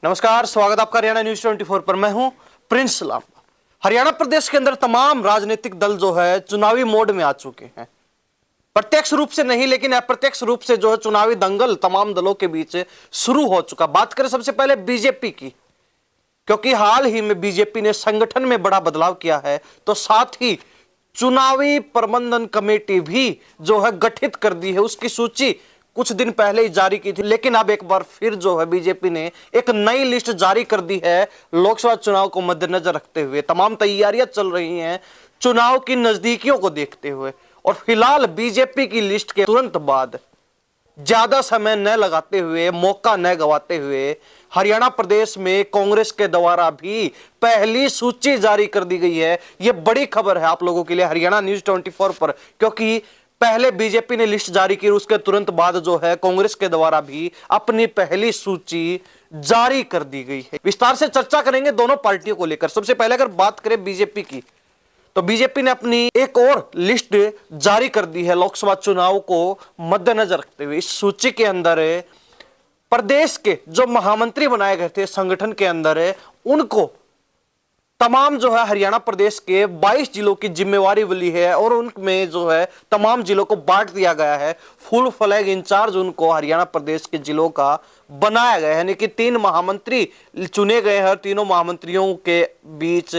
नमस्कार, स्वागत आपका हरियाणा न्यूज 24 पर। मैं हूं प्रिंस लांबा। हरियाणा प्रदेश के अंदर तमाम राजनीतिक दल जो है चुनावी मोड में आ चुके हैं। प्रत्यक्ष रूप से नहीं लेकिन अप्रत्यक्ष रूप से जो है चुनावी दंगल तमाम दलों के बीच शुरू हो चुका। बात करें सबसे पहले बीजेपी की, क्योंकि हाल ही में बीजेपी ने संगठन में बड़ा बदलाव किया है, तो साथ ही चुनावी प्रबंधन कमेटी भी जो है गठित कर दी है। उसकी सूची कुछ दिन पहले ही जारी की थी, लेकिन अब एक बार फिर जो है बीजेपी ने एक नई लिस्ट जारी कर दी है। लोकसभा चुनाव को मद्देनजर रखते हुए तमाम तैयारियां चल रही हैं चुनाव की नजदीकियों को देखते हुए। और फिलहाल बीजेपी की लिस्ट के तुरंत बाद ज्यादा समय न लगाते हुए, मौका न गवाते हुए, हरियाणा प्रदेश में कांग्रेस के द्वारा भी पहली सूची जारी कर दी गई है। यह बड़ी खबर है आप लोगों के लिए हरियाणा न्यूज 24 पर, क्योंकि पहले बीजेपी ने लिस्ट जारी की, उसके तुरंत बाद जो है कांग्रेस के द्वारा भी अपनी पहली सूची जारी कर दी गई है। विस्तार से चर्चा करेंगे दोनों पार्टियों को लेकर। सबसे पहले अगर बात करें बीजेपी की, तो बीजेपी ने अपनी एक और लिस्ट जारी कर दी है लोकसभा चुनाव को मद्देनजर रखते हुए। इस सूची के अंदर प्रदेश के जो महामंत्री बनाए गए थे संगठन के अंदर, उनको तमाम जो है हरियाणा प्रदेश के 22 जिलों की जिम्मेवारी मिली है और उनमें जो है तमाम जिलों को बांट दिया गया है। फुल फ्लैग इंचार्ज उनको हरियाणा प्रदेश के जिलों का बनाया गया है, यानी कि 3 महामंत्री चुने गए हैं। तीनों महामंत्रियों के बीच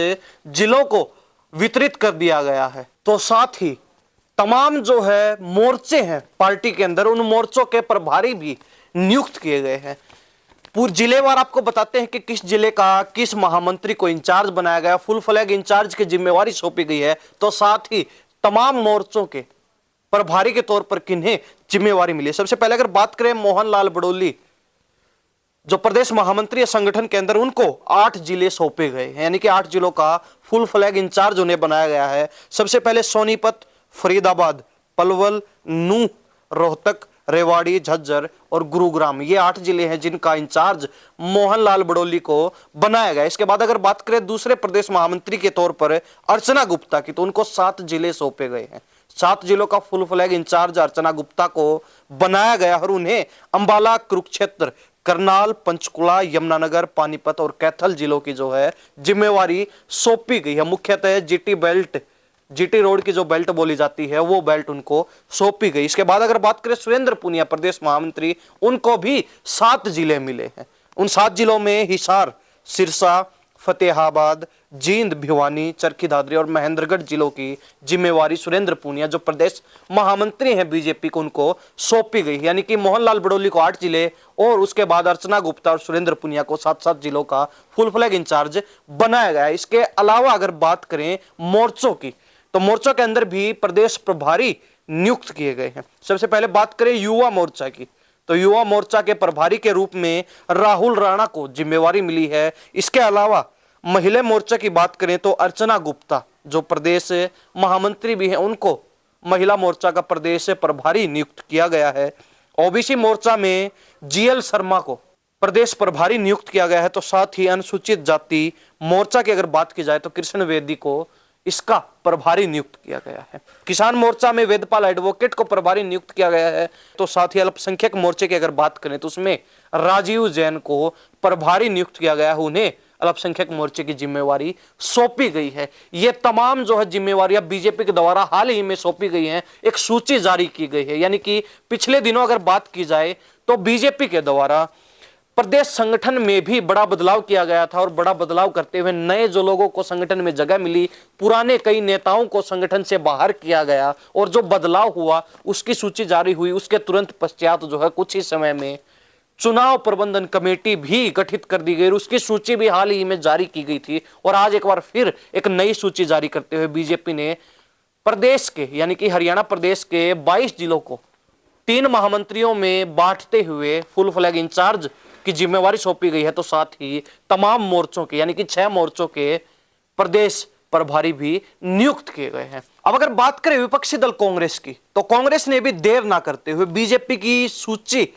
जिलों को वितरित कर दिया गया है। तो साथ ही तमाम जो है मोर्चे हैं पार्टी के अंदर, उन मोर्चों के प्रभारी भी नियुक्त किए गए हैं। पूरे जिलेवार आपको बताते हैं कि किस जिले का किस महामंत्री को इंचार्ज बनाया गया, फुल फ्लैग इंचार्ज की जिम्मेवारी सौंपी गई है। तो साथ ही तमाम मोर्चों के प्रभारी के तौर पर किन्हें जिम्मेवारी मिली। सबसे पहले अगर बात करें मोहन लाल बड़ोली, जो प्रदेश महामंत्री संगठन के अंदर, उनको 8 जिले सौंपे गए हैं, यानी कि 8 जिलों का फुल फ्लैग इंचार्ज उन्हें बनाया गया है। सबसे पहले सोनीपत, फरीदाबाद, पलवल, नूंह, रोहतक, रेवाड़ी, झज्जर और गुरुग्राम, ये 8 जिले हैं जिनका इंचार्ज मोहनलाल बड़ोली को बनाया गया। इसके बाद अगर बात करें दूसरे प्रदेश महामंत्री के तौर पर अर्चना गुप्ता की, तो उनको 7 जिले सौंपे गए हैं। 7 जिलों का फुल फ्लैग इंचार्ज अर्चना गुप्ता को बनाया गया और उन्हें अंबाला, कुरुक्षेत्र, करनाल, पंचकुला, यमुनानगर, पानीपत और कैथल जिलों की जो है जिम्मेवारी सौंपी गई है। मुख्यतः जीटी रोड की जो बेल्ट बोली जाती है वो बेल्ट उनको सौंपी गई। इसके बाद अगर बात करें सुरेंद्र पुनिया, प्रदेश महामंत्री, उनको भी 7 जिले मिले हैं। उन 7 जिलों में हिसार, सिरसा, फतेहाबाद, जींद, भिवानी, चरखी दादरी और महेंद्रगढ़ जिलों की जिम्मेवारी सुरेंद्र पुनिया, जो प्रदेश महामंत्री हैं बीजेपी को, उनको सौंपी गई। यानी कि मोहनलाल बड़ोली को 8 जिले और उसके बाद अर्चना गुप्ता और सुरेंद्र पुनिया को 7-7 जिलों का फुल फ्लैग इंचार्ज बनाया गया है। इसके अलावा अगर बात करें मोर्चों की, तो मोर्चों के अंदर भी प्रदेश प्रभारी नियुक्त किए गए हैं। सबसे पहले बात करें युवा मोर्चा की, तो युवा मोर्चा के प्रभारी के रूप में राहुल राणा को जिम्मेवारी मिली है। इसके अलावा महिला मोर्चा की बात करें तो अर्चना गुप्ता, जो प्रदेश महामंत्री भी हैं, उनको महिला मोर्चा का प्रदेश प्रभारी नियुक्त किया गया है। ओबीसी मोर्चा में जीएल शर्मा को प्रदेश प्रभारी नियुक्त किया गया है। तो साथ ही अनुसूचित जाति मोर्चा की अगर बात की जाए तो कृष्ण वेदी को इसका प्रभारी नियुक्त किया गया है। किसान मोर्चा में वेदपाल एडवोकेट को प्रभारी नियुक्त किया गया है। तो साथ ही अल्पसंख्यक मोर्चे की अगर बात करें तो उसमें राजीव जैन को प्रभारी नियुक्त किया गया है। उन्हें अल्पसंख्यक मोर्चे की जिम्मेवारी सौंपी गई है। ये तमाम जो है जिम्मेवारियां बीजेपी के द्वारा हाल ही में सौंपी गई हैं। एक सूची जारी की गई है, यानी कि पिछले दिनों अगर बात की जाए तो बीजेपी के द्वारा प्रदेश संगठन में भी बड़ा बदलाव किया गया था और बड़ा बदलाव करते हुए नए जो लोगों को संगठन में जगह मिली, पुराने कई नेताओं को संगठन से बाहर किया गया और जो बदलाव हुआ उसकी सूची जारी हुई। उसके तुरंत पश्चात जो है कुछ ही समय में चुनाव प्रबंधन कमेटी भी गठित कर दी गई। उसकी सूची भी हाल ही में जारी की गई थी और आज एक बार फिर एक नई सूची जारी करते हुए बीजेपी ने प्रदेश के, यानी कि हरियाणा प्रदेश के 22 जिलों को 3 महामंत्रियों में बांटते हुए फुल फ्लैग इंचार्ज की जिम्मेवारी सौंपी गई है। तो साथ ही तमाम मोर्चों के, यानी कि 6 मोर्चों के प्रदेश प्रभारी भी नियुक्त किए गए हैं। अब अगर बात करें विपक्षी दल कांग्रेस की, तो कांग्रेस ने भी देर ना करते हुए बीजेपी की सूची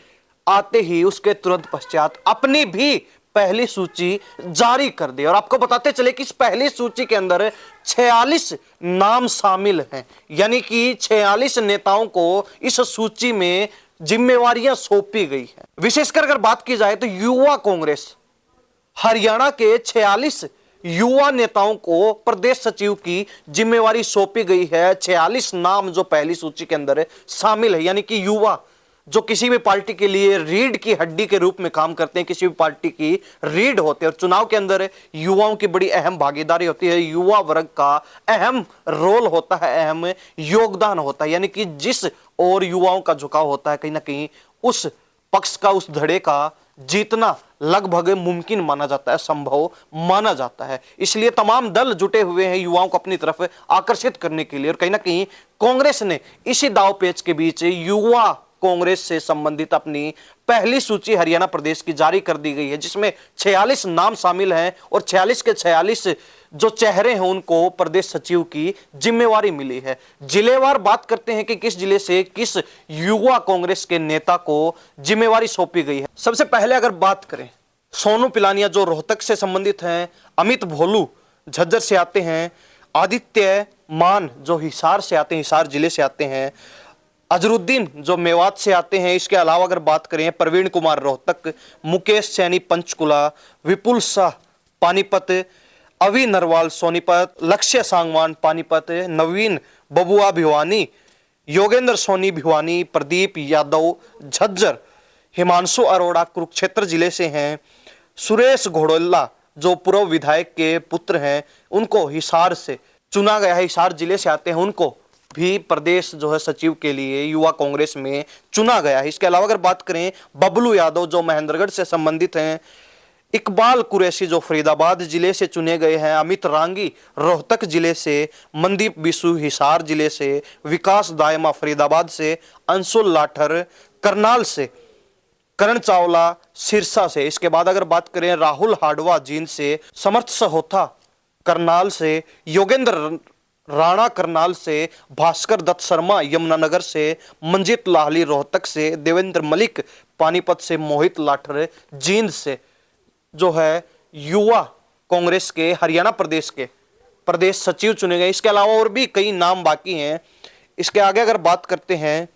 आते ही उसके तुरंत पश्चात अपनी भी पहली सूची जारी कर दी। और आपको बताते चले कि इस पहली सूची के अंदर 46 नाम शामिल हैं, यानी कि 46 नेताओं को इस सूची में जिम्मेवारियां सौंपी गई हैं। विशेषकर अगर बात की जाए तो युवा कांग्रेस हरियाणा के 46 युवा नेताओं को प्रदेश सचिव की जिम्मेवारी सौंपी गई है। 46 नाम जो पहली सूची के अंदर शामिल है, यानी कि युवा जो किसी भी पार्टी के लिए रीढ़ की हड्डी के रूप में काम करते हैं, किसी भी पार्टी की रीढ़ होते हैं। और चुनाव के अंदर युवाओं की बड़ी अहम भागीदारी होती है, युवा वर्ग का अहम रोल होता है, अहम योगदान होता है। यानी कि जिस और युवाओं का झुकाव होता है, कहीं ना कहीं उस पक्ष का, उस धड़े का जीतना लगभग मुमकिन माना जाता है, संभव माना जाता है। इसलिए तमाम दल जुटे हुए हैं युवाओं को अपनी तरफ आकर्षित करने के लिए। और कहीं ना कहीं कांग्रेस ने इसी दाव पेच के बीच युवा कांग्रेस से संबंधित अपनी पहली सूची हरियाणा प्रदेश की जारी कर दी गई है, जिसमें 46 नाम शामिल हैं और 46 के 46 जो चेहरे हैं उनको प्रदेश सचिव की जिम्मेवारी मिली है। जिलेवार बात करते हैं कि किस जिले से किस युवा कांग्रेस के नेता को जिम्मेवारी सौंपी गई है। सबसे पहले अगर बात करें, सोनू पिलानिया जो रोहतक से संबंधित हैं, अमित भोलू झज्जर से आते हैं, आदित्य मान जो हिसार से आते हैं, हिसार जिले से आते हैं, अजरुद्दीन जो मेवात से आते हैं। इसके अलावा अगर बात करें, प्रवीण कुमार रोहतक, मुकेश सैनी पंचकुला, विपुल शाह पानीपत, अवि नरवाल सोनीपत, लक्ष्य सांगवान पानीपत, नवीन बबुआ भिवानी, योगेंद्र सोनी भिवानी, प्रदीप यादव झज्जर, हिमांशु अरोड़ा कुरुक्षेत्र जिले से हैं, सुरेश घोड़ोला जो पूर्व विधायक के पुत्र हैं उनको हिसार से चुना गया है, हिसार जिले से आते हैं, उनको भी प्रदेश जो है सचिव के लिए युवा कांग्रेस में चुना गया है। इसके अलावा अगर बात करें, बबलू यादव जो महेंद्रगढ़ से संबंधित हैं, इकबाल कुरैशी जो फरीदाबाद जिले से चुने गए हैं, अमित रांगी रोहतक जिले से, मनदीप बिसु हिसार जिले से, विकास दायमा फरीदाबाद से, अंशुल लाठर करनाल से, करण चावला सिरसा से। इसके बाद अगर बात करें, राहुल हाडवा जींद से, समर्थ सहोथा करनाल से, योगेंद्र राणा करनाल से, भास्कर दत्त शर्मा यमुनानगर से, मंजीत लाहली रोहतक से, देवेंद्र मलिक पानीपत से, मोहित लाठर जींद से जो है युवा कांग्रेस के हरियाणा प्रदेश के प्रदेश सचिव चुने गए। इसके अलावा और भी कई नाम बाकी हैं। इसके आगे अगर बात करते हैं,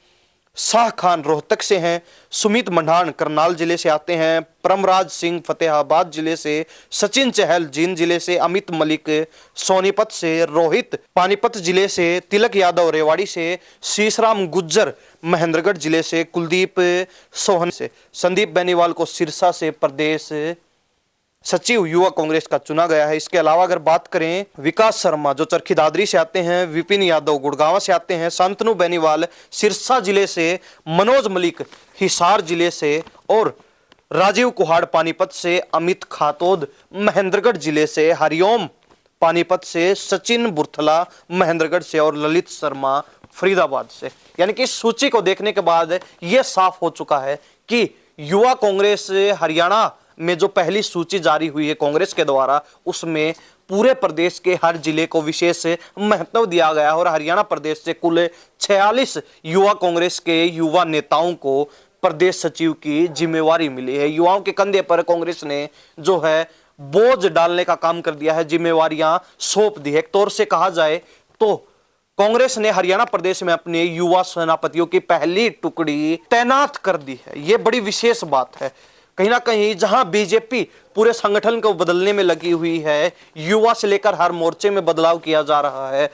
शाह खान रोहतक से हैं, सुमित मंडान करनाल जिले से आते हैं, परमराज सिंह फतेहाबाद जिले से, सचिन चहल जींद जिले से, अमित मलिक सोनीपत से, रोहित पानीपत जिले से, तिलक यादव रेवाड़ी से, शीशराम गुज्जर महेंद्रगढ़ जिले से, कुलदीप सोहन से, संदीप बेनीवाल को सिरसा से प्रदेश सचिव युवा कांग्रेस का चुना गया है। इसके अलावा अगर बात करें, विकास शर्मा जो चरखी दादरी से आते हैं, विपिन यादव गुड़गांव से आते हैं, शांतनु बेनीवाल सिरसा जिले से, मनोज मलिक हिसार जिले से और राजीव कुहाड़ पानीपत से, अमित खातोद महेंद्रगढ़ जिले से, हरिओम पानीपत से, सचिन बुरथला महेंद्रगढ़ से और ललित शर्मा फरीदाबाद से। यानी कि इस सूची को देखने के बाद यह साफ हो चुका है कि युवा कांग्रेस हरियाणा में जो पहली सूची जारी हुई है कांग्रेस के द्वारा, उसमें पूरे प्रदेश के हर जिले को विशेष महत्व दिया गया है और हरियाणा प्रदेश से कुल 46 युवा कांग्रेस के युवा नेताओं को प्रदेश सचिव की जिम्मेवारी मिली है। युवाओं के कंधे पर कांग्रेस ने जो है बोझ डालने का काम कर दिया है, जिम्मेवारियां सौंप दी है। एक तौर से कहा जाए तो कांग्रेस ने हरियाणा प्रदेश में अपने युवा सेनापतियों की पहली टुकड़ी तैनात कर दी है। यह बड़ी विशेष बात है। कहीं ना कहीं जहां बीजेपी पूरे संगठन को बदलने में लगी हुई है, युवा से लेकर हर मोर्चे में बदलाव किया जा रहा है,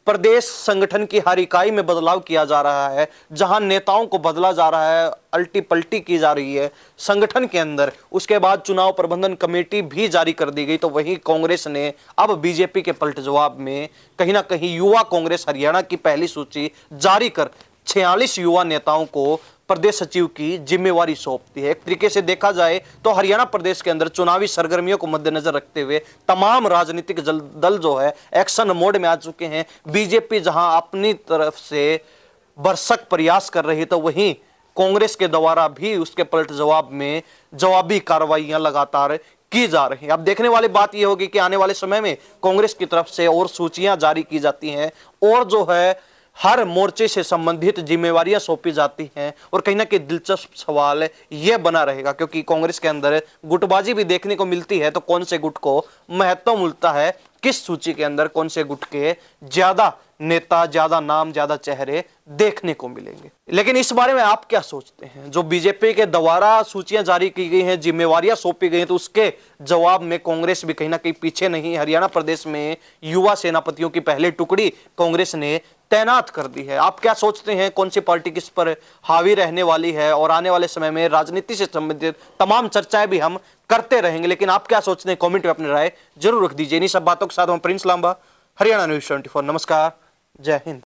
प्रदेश संगठन की हर इकाई में बदलाव किया जा रहा है, जहां नेताओं को बदला जा रहा है, अल्टी पल्टी की जा रही है संगठन के अंदर, उसके बाद चुनाव प्रबंधन कमेटी भी जारी कर दी गई, तो वहीं कांग्रेस ने अब बीजेपी के पलट जवाब में कहीं ना कहीं युवा कांग्रेस हरियाणा की पहली सूची जारी कर 46 युवा नेताओं को प्रदेश सचिव की जिम्मेवारी सौंपती है। एक तरीके से देखा जाए तो हरियाणा प्रदेश के अंदर चुनावी सरगर्मियों को मद्देनजर रखते हुए तमाम राजनीतिक दल जो है एक्शन मोड में आ चुके हैं। बीजेपी जहां अपनी तरफ से भरसक प्रयास कर रही, तो वहीं कांग्रेस के द्वारा भी उसके पलट जवाब में जवाबी कार्रवाइयां लगातार की जा रही हैं। अब देखने वाली बात यह होगी कि आने वाले समय में कांग्रेस की तरफ से और सूचियां जारी की जाती हैं और जो है हर मोर्चे से संबंधित जिम्मेवारियां सौंपी जाती हैं। और कहीं ना कहीं दिलचस्प सवाल यह बना रहेगा, क्योंकि कांग्रेस के अंदर गुटबाजी भी देखने को मिलती है, तो कौन से गुट को महत्व मिलता है, किस सूची के अंदर कौन से गुट के ज्यादा नेता, ज्यादा नाम, ज्यादा चेहरे देखने को मिलेंगे। लेकिन इस बारे में आप क्या सोचते हैं? जो बीजेपी के द्वारा सूचियां जारी की गई हैं, जिम्मेवारियां सौंपी गई हैं, तो उसके जवाब में कांग्रेस भी कहीं ना कहीं पीछे नहीं है। हरियाणा प्रदेश में युवा सेनापतियों की पहली टुकड़ी कांग्रेस ने तैनात कर दी है। आप क्या सोचते हैं, कौन सी पार्टी किस पर हावी रहने वाली है? और आने वाले समय में राजनीति से संबंधित तमाम चर्चाएं भी हम करते रहेंगे, लेकिन आप क्या सोचते हैं कमेंट में अपनी राय जरूर रख दीजिए। इन्हीं सब बातों के साथ हम प्रिंस लांबा, हरियाणा न्यूज़ 24। नमस्कार, जय हिंद।